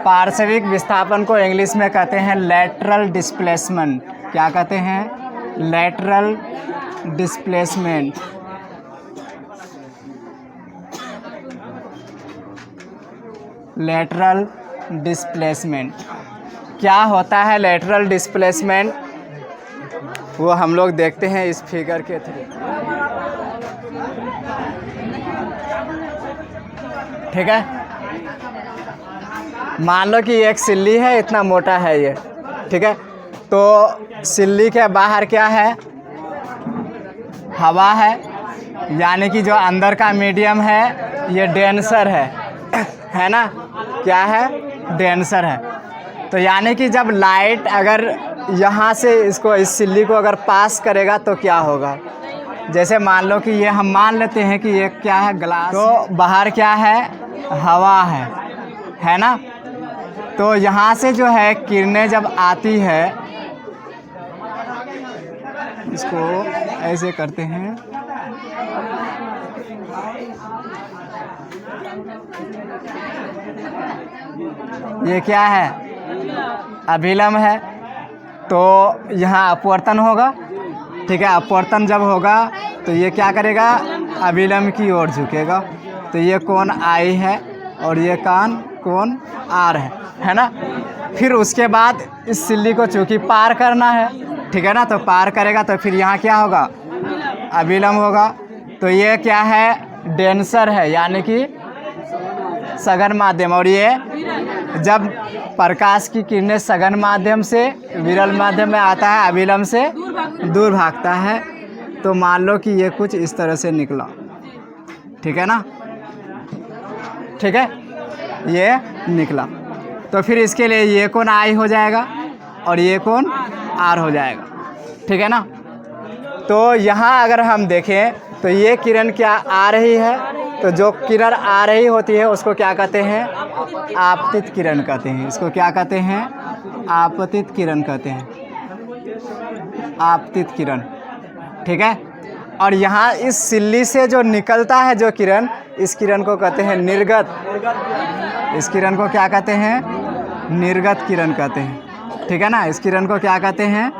पार्श्विक विस्थापन को इंग्लिश में कहते हैं लेटरल डिस्प्लेसमेंट। क्या कहते हैं? Lateral displacement. लेटरल डिस्प्लेसमेंट क्या होता है? लेटरल डिस्प्लेसमेंट वो हम लोग देखते हैं इस फिगर के थ्रू। ठीक है, मान लो कि एक सिल्ली है, इतना मोटा है ये। ठीक है, तो सिल्ली के बाहर क्या है? हवा है, यानी कि जो अंदर का मीडियम है ये डेंसर है ना? क्या है? डेंसर है। तो यानी कि जब लाइट अगर यहाँ से इसको, इस सिल्ली को अगर पास करेगा तो क्या होगा? जैसे मान लो कि ये हम मान लेते हैं कि ये क्या है? ग्लास। तो बाहर क्या है? हवा है ना? तो यहाँ से जो है किरणें जब आती है, इसको ऐसे करते हैं, ये क्या है? अभिलंब है। तो यहाँ अपवर्तन होगा। ठीक है, अपवर्तन जब होगा तो ये क्या करेगा? अभिलंब की ओर झुकेगा। तो ये कोण आई है और ये कोण आर है ना? फिर उसके बाद इस सिल्ली को चूँकि पार करना है, ठीक है ना, तो पार करेगा तो फिर यहाँ क्या होगा? अभिलंब होगा। तो ये क्या है? डेंसर है, यानी कि सघन माध्यम। और ये जब प्रकाश की किरणें सघन माध्यम से विरल माध्यम में आता है, अभिलंब से दूर भागता है। तो मान लो कि ये कुछ इस तरह से निकला। ठीक है ना? ठीक है, ये निकला। तो फिर इसके लिए ये कोण आई हो जाएगा और ये कोण आर हो जाएगा। ठीक है ना? तो यहाँ अगर हम देखें तो ये किरण क्या आ रही है? तो जो किरण आ रही होती है उसको क्या कहते हैं? आपतित किरण कहते हैं। इसको क्या कहते हैं? आपतित किरण कहते हैं। आपतित किरण। ठीक है, और यहाँ इस सिल्ली से जो निकलता है जो किरण, इस किरण को कहते हैं निर्गत। इस किरण को क्या कहते हैं? निर्गत किरण कहते हैं। ठीक है ना? इस किरण को क्या कहते हैं?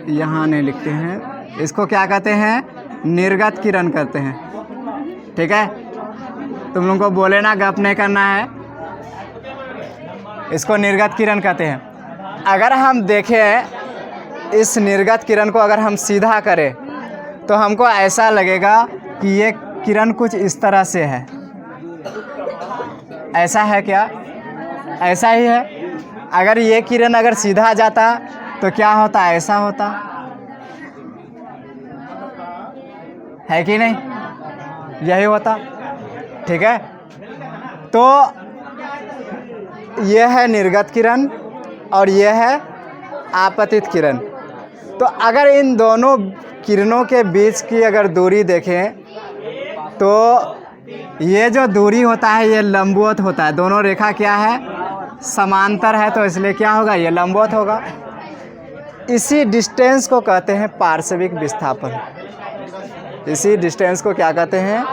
यहाँ नहीं लिखते हैं, इसको क्या कहते हैं? निर्गत किरण कहते हैं। ठीक है, तुम लोगों को बोले ना, गप नहीं करना है। इसको निर्गत किरण कहते हैं। अगर हम देखें इस निर्गत किरण को अगर हम सीधा करें तो हमको ऐसा लगेगा कि ये किरण कुछ इस तरह से है। ऐसा है क्या? ऐसा ही है। अगर ये किरण अगर सीधा जाता तो क्या होता? ऐसा होता है कि नहीं? यही होता। ठीक है, तो यह है निर्गत किरण और यह है आपतित किरण। तो अगर इन दोनों किरणों के बीच की अगर दूरी देखें तो ये जो दूरी होता है ये लंबवत होता है। दोनों रेखा क्या है? समांतर है, तो इसलिए क्या होगा? ये लंबवत होगा। इसी डिस्टेंस को कहते हैं पार्श्विक विस्थापन। इसी डिस्टेंस को क्या कहते हैं?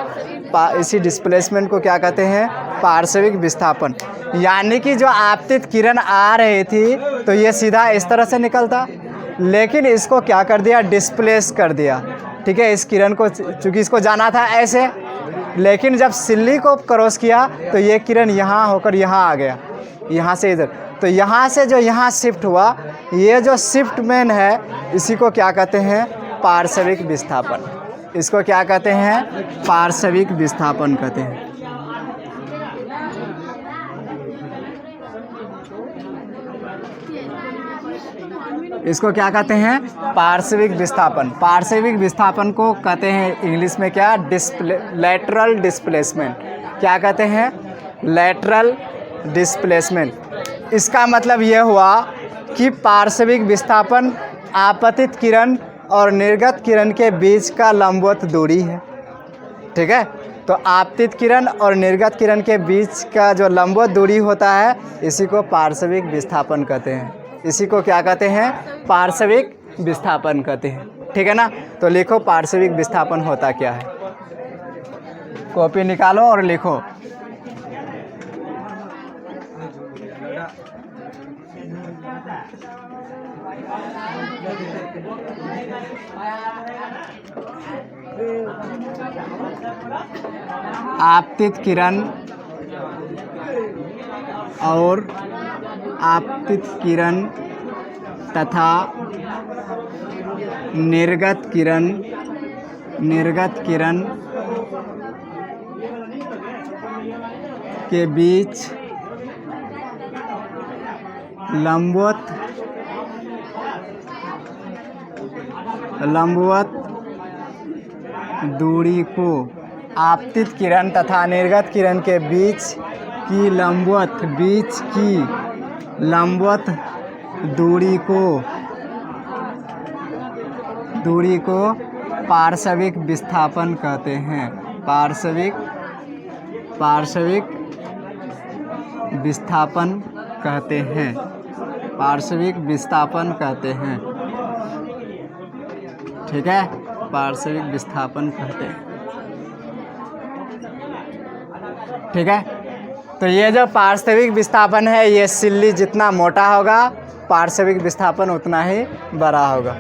इसी डिस्प्लेसमेंट को क्या कहते हैं? पार्श्विक विस्थापन। यानी कि जो आपतित किरण आ रही थी तो ये सीधा इस तरह से निकलता, लेकिन इसको क्या कर दिया? डिस्प्लेस कर दिया। ठीक है, इस किरण को, चूँकि इसको जाना था ऐसे, लेकिन जब सिल्ली को क्रॉस किया तो ये किरण यहाँ होकर यहाँ आ गया, यहाँ से इधर। तो यहाँ से जो यहाँ शिफ्ट हुआ, ये जो शिफ्ट मैन है, इसी को क्या कहते हैं? पार्श्विक विस्थापन। इसको क्या कहते हैं? पार्श्विक विस्थापन कहते हैं। इसको क्या कहते हैं? पार्श्विक विस्थापन। पार्श्विक विस्थापन को कहते हैं इंग्लिश में क्या? Lateral displacement. क्या कहते हैं? Lateral displacement. इसका मतलब यह हुआ कि पार्श्विक विस्थापन आपतित किरण और निर्गत किरण के बीच का लंबवत दूरी है। ठीक है, तो आपतित किरण और निर्गत किरण के बीच का जो लंबवत दूरी होता है, इसी को पार्श्विक विस्थापन कहते हैं। इसी को क्या कहते हैं? पार्श्विक विस्थापन कहते हैं। ठीक है ना? तो लिखो पार्श्विक विस्थापन होता क्या है। कॉपी निकालो और लिखो। आपतित किरण और आपतित किरण तथा निर्गत किरण के बीच लंबवत दूरी को, आपतित किरण तथा निर्गत किरण के बीच की लंबवत दूरी को पार्श्विक विस्थापन कहते हैं। पार्श्विक विस्थापन कहते हैं। पार्श्विक विस्थापन कहते हैं। ठीक है, पार्श्विक विस्थापन कहते हैं। ठीक है, तो ये जो पार्श्विक विस्थापन है, ये सिल्ली जितना मोटा होगा पार्श्विक विस्थापन उतना ही बड़ा होगा।